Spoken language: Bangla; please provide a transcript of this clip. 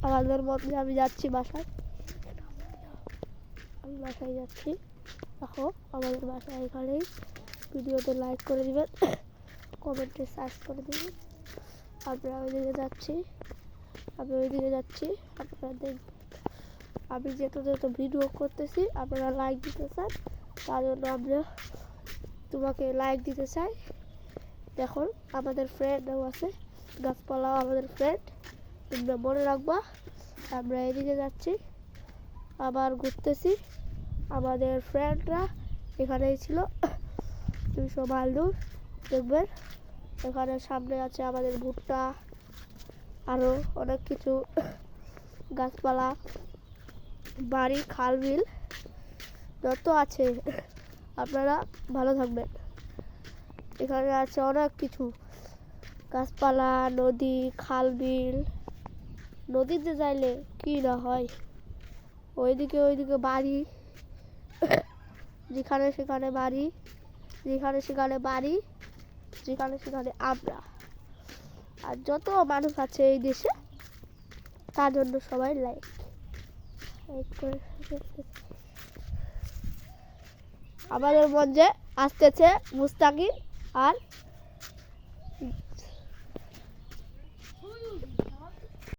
আমাদের মধ্যে আমি যাচ্ছি বাসায়, আমি বাসায় যাচ্ছি। দেখো আমাদের বাসায় এখানেই। ভিডিওতে লাইক করে দিবেন, কমেন্টে সার্চ করে দিবেন। আমরা ওইদিকে যাচ্ছি, আমি ওইদিকে যাচ্ছি। আপনারা দেখবেন আমি যেহেতু ভিডিও করতেছি, আপনারা লাইক দিতে চান, তার জন্য আমরা তোমাকে লাইক দিতে চাই। দেখুন আমাদের ফ্রেন্ডও আছে, গাছপালাও আমাদের ফ্রেন্ড, তোমরা মনে রাখবা। আমরা এদিকে যাচ্ছি, আবার ঘুরতেছি। আমাদের ফ্রেন্ডরা এখানেই ছিল 200 মাইল দূর। দেখবেন এখানে সামনে আছে আমাদের ভুট্টা, আরও অনেক কিছু গাছপালা, বাড়ি, খাল, বিল যত আছে। আপনারা ভালো থাকবেন। এখানে আছে অনেক কিছু গাছপালা, নদী, খাল, বিল। নদীতে যাইলে কি না হয়, ওইদিকে বাড়ি, যেখানে সেখানে বাড়ি, যেখানে সেখানে বাড়ি, যেখানে সেখানে আমরা। আর যত মানুষ আছে এই দেশে, তার জন্য সবাই লাইক করে। আমাদের মধ্যে আসতেছে মুস্তাকিম আর